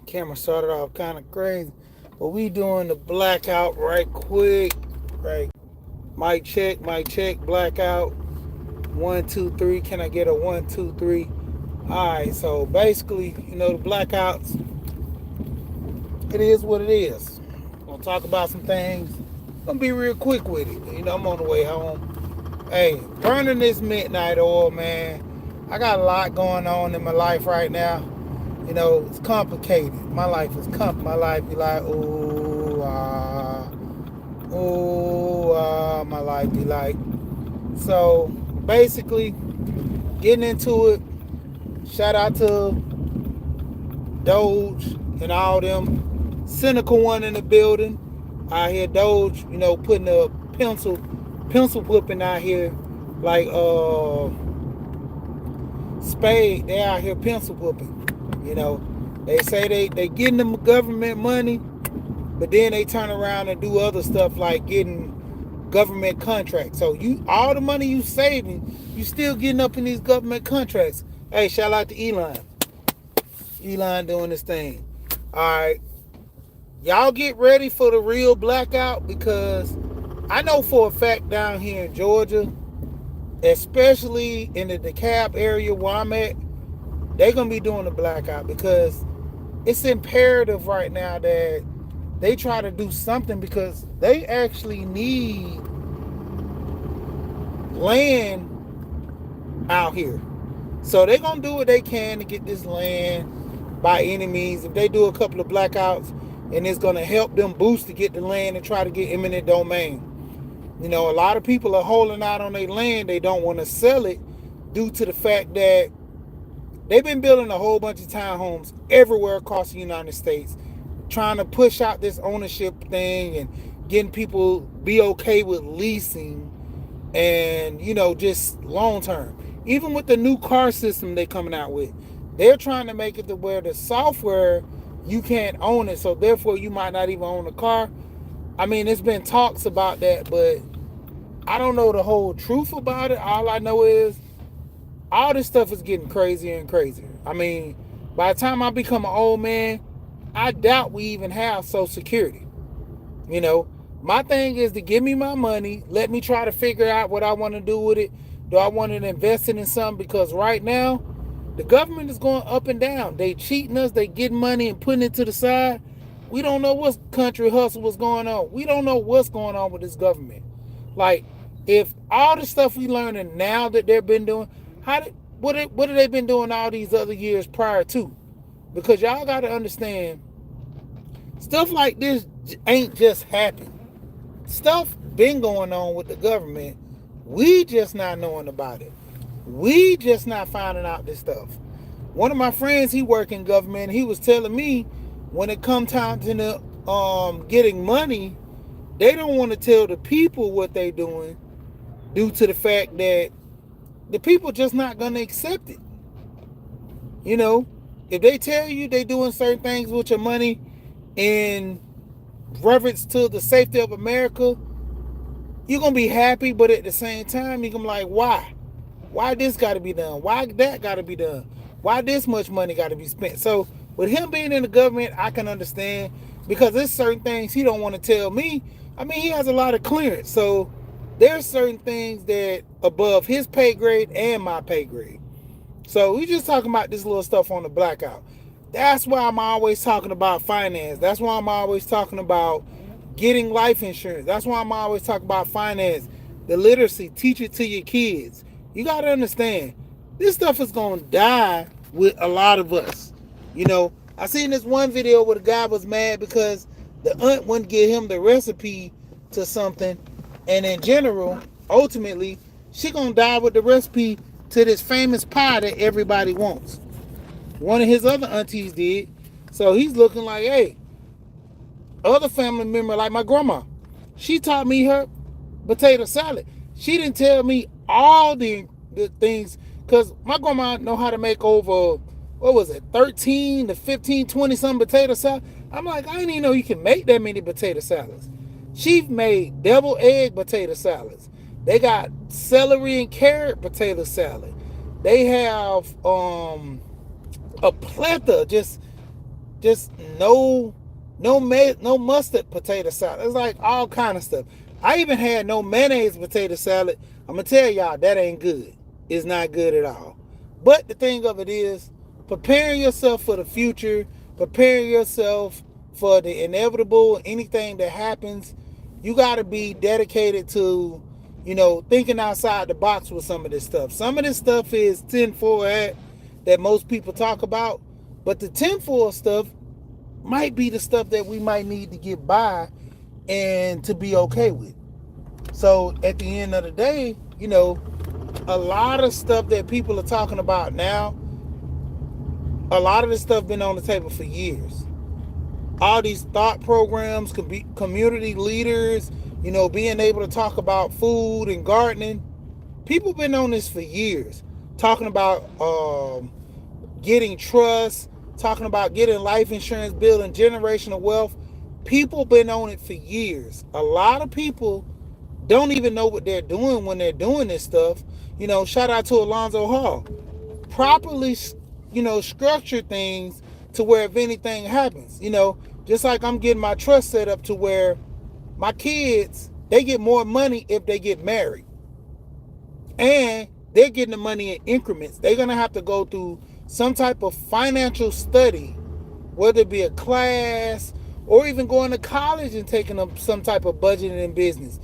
Camera started off kind of crazy, but we doing the blackout right quick. Right, mic check, blackout. 1, 2, 3. Can I get a 1, 2, 3? All right. So basically, the blackouts. It is what it is. Gonna talk about some things. Gonna be real quick with it. I'm on the way home. Hey, burning this midnight oil, man. I got a lot going on in my life right now. It's complicated. My life is My life be like, my life be like. So basically, getting into it. Shout out to Doge and all them cynical one in the building. I hear Doge, putting a pencil whipping out here like Spade. They out here pencil whipping. They say they getting them government money, but then they turn around and do other stuff like getting government contracts. So all the money you saving, you still getting up in these government contracts. Hey, shout out to Elon. Elon doing this thing. All right, y'all get ready for the real blackout, because I know for a fact down here in Georgia, especially in the DeKalb area where I'm at, they're going to be doing the blackout, because it's imperative right now that they try to do something, because they actually need land out here. So they're going to do what they can to get this land by any means. If they do a couple of blackouts and it's going to help them boost to get the land and try to get eminent domain. A lot of people are holding out on their land. They don't want to sell it due to the fact that they've been building a whole bunch of townhomes everywhere across the United States, trying to push out this ownership thing and getting people be okay with leasing and, just long term. Even with the new car system they're coming out with, they're trying to make it to where the software, you can't own it, so therefore you might not even own a car. I mean, there's been talks about that, but I don't know the whole truth about it. All I know is all this stuff is getting crazier and crazier. I mean, by the time I become an old man, I doubt we even have Social Security. My thing is to give me my money, let me try to figure out what I want to do with it. Do I want to invest it in something? Because right now, the government is going up and down. They cheating us. They getting money and putting it to the side. We don't know what country hustle was going on. We don't know what's going on with this government. Like, if all the stuff we learning now that they've been doing, what have they been doing all these other years prior to? Because y'all got to understand, stuff like this ain't just happened. Stuff been going on with the government. We just not knowing about it. We just not finding out this stuff. One of my friends, he work in government. He was telling me when it come time to getting money, they don't want to tell the people what they doing due to the fact that the people just not going to accept it. If they tell you they doing certain things with your money in reference to the safety of America, you're going to be happy, but at the same time, you're going to be like, why? Why this got to be done? Why that got to be done? Why this much money got to be spent? So with him being in the government, I can understand, because there's certain things he don't want to tell me. I mean, he has a lot of clearance. So there's certain things that above his pay grade and my pay grade. So we just talking about this little stuff on the blackout. That's why I'm always talking about finance. That's why I'm always talking about getting life insurance. That's why I'm always talking about finance, the literacy, teach it to your kids. You got to understand, this stuff is going to die with a lot of us. I seen this one video where the guy was mad because the aunt wouldn't give him the recipe to something. And in general, ultimately, she going to die with the recipe to this famous pie that everybody wants. One of his other aunties did. So he's looking like, hey, other family member like my grandma, she taught me her potato salad. She didn't tell me all the things, because my grandma know how to make over, 13 to 15, 20 some potato salad. I'm like, I didn't even know you can make that many potato salads. She made devil egg potato salads. They got celery and carrot potato salad. They have a plethora, just just no mustard potato salad. It's like all kind of stuff. I even had no mayonnaise potato salad. I'm gonna tell y'all that ain't good. It's not good at all. But the thing of it is, preparing yourself for the future, preparing yourself for the inevitable, anything that happens, you got to be dedicated to, thinking outside the box with some of this stuff. Some of this stuff is tinfoil hat that most people talk about, but the tinfoil stuff might be the stuff that we might need to get by and to be okay with. So at the end of the day, a lot of stuff that people are talking about now, a lot of this stuff been on the table for years. All these thought programs, community leaders, being able to talk about food and gardening. People been on this for years, talking about getting trust, talking about getting life insurance, building generational wealth. People been on it for years. A lot of people don't even know what they're doing when they're doing this stuff. Shout out to Alonzo Hall. Properly, structure things to where if anything happens, just like I'm getting my trust set up to where my kids, they get more money if they get married. And they're getting the money in increments. They're going to have to go through some type of financial study, whether it be a class or even going to college and taking up some type of budgeting in business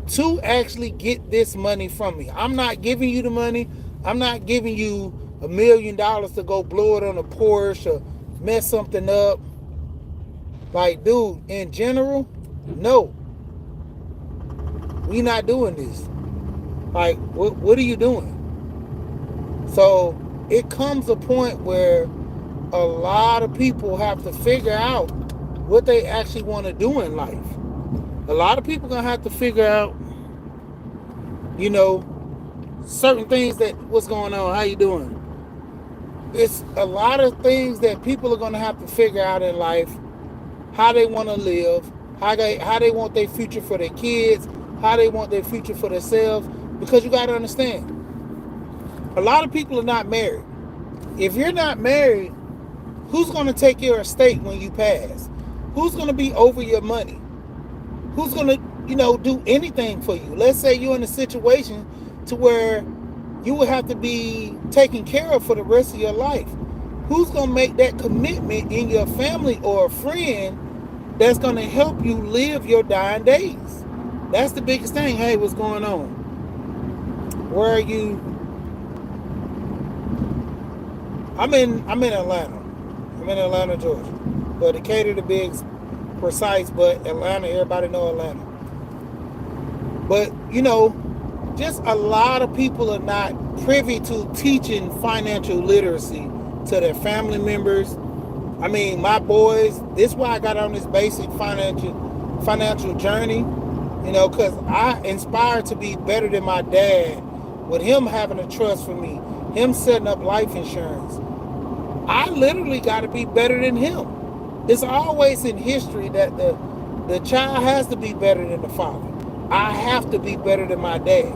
to actually get this money from me. I'm not giving you the money. I'm not giving you $1 million to go blow it on a Porsche or mess something up. Like, dude, in general, no. We not doing this. Like, what are you doing? So it comes a point where a lot of people have to figure out what they actually want to do in life. A lot of people gonna have to figure out, certain things that what's going on, how you doing? It's a lot of things that people are gonna have to figure out in life, how they want to live, how they want their future for their kids, how they want their future for themselves. Because you got to understand, a lot of people are not married. If you're not married, who's going to take your estate when you pass? Who's going to be over your money? Who's going to, do anything for you? Let's say you're in a situation to where you will have to be taken care of for the rest of your life. Who's going to make that commitment in your family or a friend that's going to help you live your dying days? That's the biggest thing. Hey, what's going on? Where are you? I'm in Atlanta. I'm in Atlanta, Georgia. But Decatur to be precise, but Atlanta, everybody know Atlanta. But, just a lot of people are not privy to teaching financial literacy to their family members. I mean, my boys, this is why I got on this basic financial journey, because I inspired to be better than my dad with him having a trust for me, him setting up life insurance. I literally got to be better than him. It's always in history that the child has to be better than the father. I have to be better than my dad.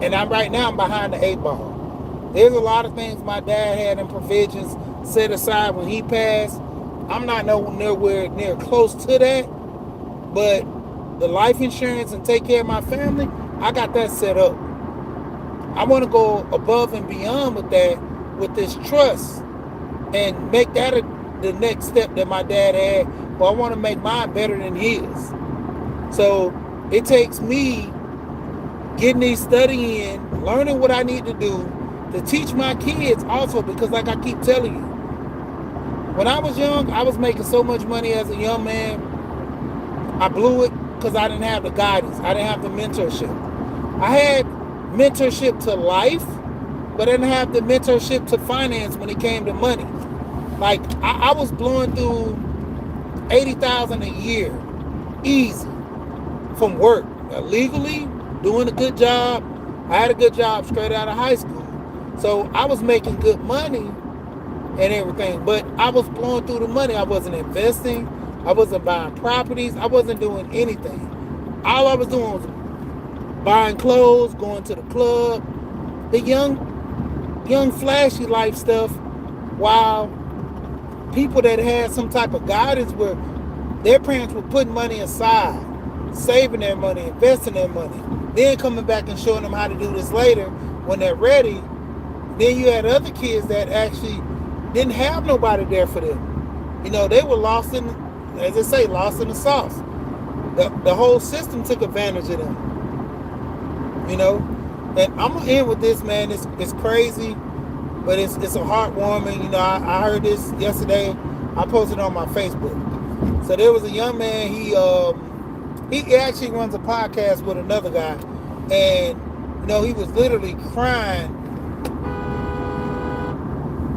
And right now I'm behind the 8 ball. There's a lot of things my dad had in provisions set aside when he passed. I'm not nowhere near close to that. But the life insurance and take care of my family, I got that set up. I want to go above and beyond with that, with this trust, and make that the next step that my dad had. But I want to make mine better than his. So it takes me getting these studying in, learning what I need to do to teach my kids also, because like I keep telling you, when I was young, I was making so much money as a young man. I blew it because I didn't have the guidance. I didn't have the mentorship. I had mentorship to life, but I didn't have the mentorship to finance when it came to money. Like, I was blowing through $80,000 a year, easy, from work, legally, doing a good job. I had a good job straight out of high school. So I was making good money and everything, but I was blowing through the money. I wasn't investing. I wasn't buying properties. I wasn't doing anything. All I was doing was buying clothes, going to the club, the young flashy life stuff, while people that had some type of guidance where their parents were putting money aside, saving their money, investing their money, then coming back and showing them how to do this later when they're ready. Then you had other kids that actually didn't have nobody there for them. They were lost in, as they say, lost in the sauce. The whole system took advantage of them. And I'm gonna end with this, man. It's crazy, but it's a heartwarming. I heard this yesterday. I posted it on my Facebook. So there was a young man. He actually runs a podcast with another guy, and he was literally crying.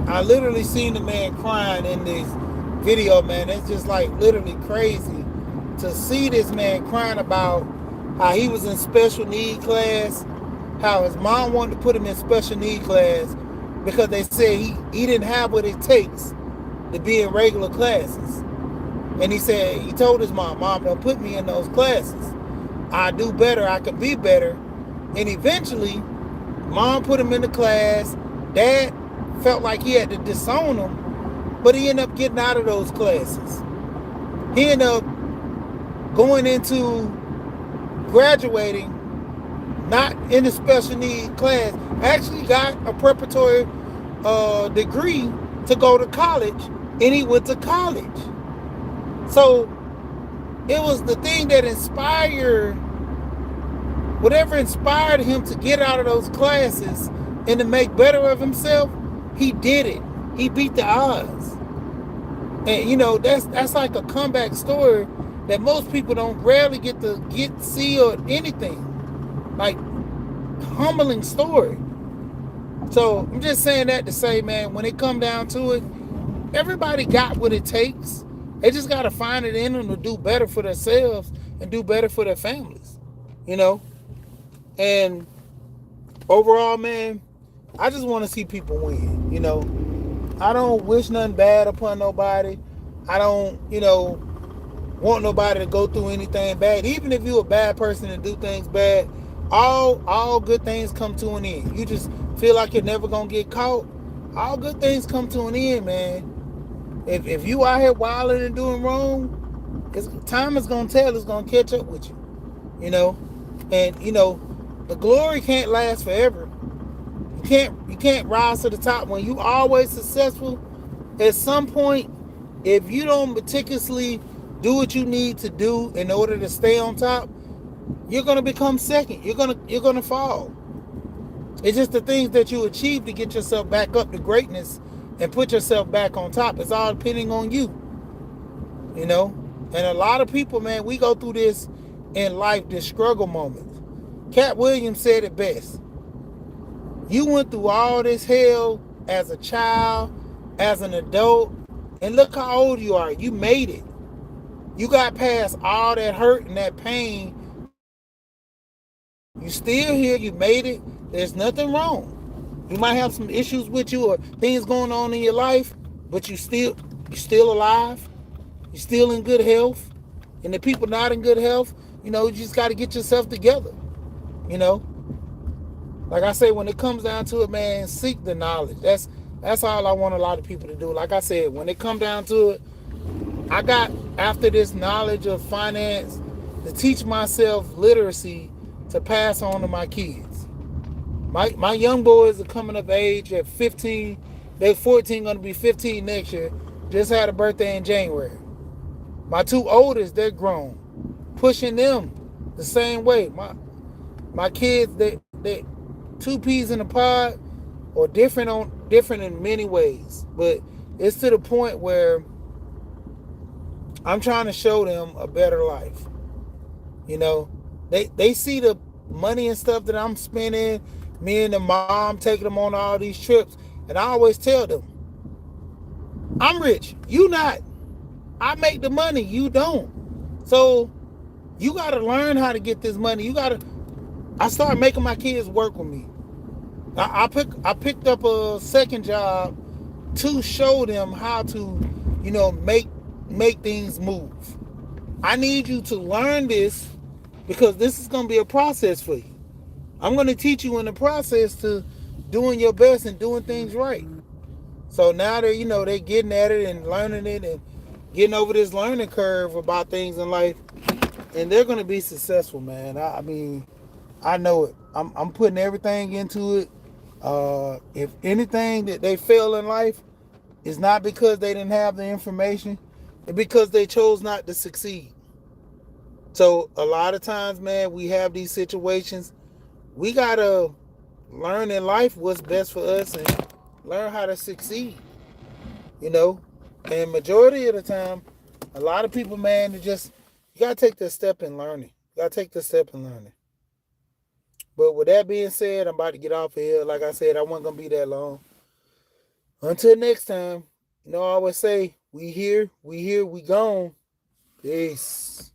I literally seen the man crying in this video, man. It's just like literally crazy to see this man crying about how he was in special need class, how his mom wanted to put him in special need class because they said he didn't have what it takes to be in regular classes. And he told his mom, don't put me in those classes. I do better, I can be better. And eventually, mom put him in the class. Dad felt like he had to disown him, but he ended up getting out of those classes. He ended up going into graduating, not in a special need class, actually got a preparatory degree to go to college, and he went to college. So it was the thing that inspired, whatever inspired him to get out of those classes and to make better of himself, he did it. He beat the odds. And that's like a comeback story that most people don't rarely get to see or anything. Like, humbling story. So I'm just saying that to say, man, when it come down to it, everybody got what it takes. They just got to find it in them to do better for themselves and do better for their families. And overall, man, I just want to see people win. I don't wish nothing bad upon nobody. I don't, want nobody to go through anything bad. Even if you're a bad person and do things bad, all good things come to an end. You just feel like you're never gonna get caught. All good things come to an end, man. If you out here wilding and doing wrong, time is gonna tell. It's gonna catch up with you. And the glory can't last forever. You can't rise to the top when you always successful. At some point, if you don't meticulously do what you need to do in order to stay on top, you're gonna become second. You're gonna fall. It's just the things that you achieve to get yourself back up to greatness and put yourself back on top. It's all depending on you. And a lot of people, man, we go through this in life, this struggle moment. Cat Williams said it best. You went through all this hell as a child, as an adult, and look how old you are. You made it. You got past all that hurt and that pain. You still here. You made it. There's nothing wrong. You might have some issues with you or things going on in your life, but you're still alive. You're still in good health. And the people not in good health, you just got to get yourself together. Like I say, when it comes down to it, man, seek the knowledge. That's all I want a lot of people to do. Like I said, when it come down to it, I got, after this knowledge of finance, to teach myself literacy to pass on to my kids. My young boys are coming of age at 15. They're 14, going to be 15 next year. Just had a birthday in January. My two oldest, they're grown. Pushing them the same way. My kids, they two peas in a pod, or different in many ways. But it's to the point where I'm trying to show them a better life. They see the money and stuff that I'm spending, me and the mom taking them on all these trips, and I always tell them, I'm rich, you not. I make the money, you don't. So you got to learn how to get this money. I started making my kids work with me. I picked up a second job to show them how to, make things move. I need you to learn this because this is going to be a process for you. I'm going to teach you in the process to doing your best and doing things right. So now they're, they getting at it and learning it and getting over this learning curve about things in life, and they're gonna be successful, man. I mean, I know it. I'm putting everything into it. If anything that they fail in life, it's not because they didn't have the information, it's because they chose not to succeed. So a lot of times, man, we have these situations. We gotta learn in life what's best for us and learn how to succeed. You know, and majority of the time, a lot of people, man, they just you gotta take the step in learning. You gotta take the step in learning. But with that being said, I'm about to get off of here. Like I said, I wasn't gonna be that long. Until next time, I always say, we here, we gone. Peace.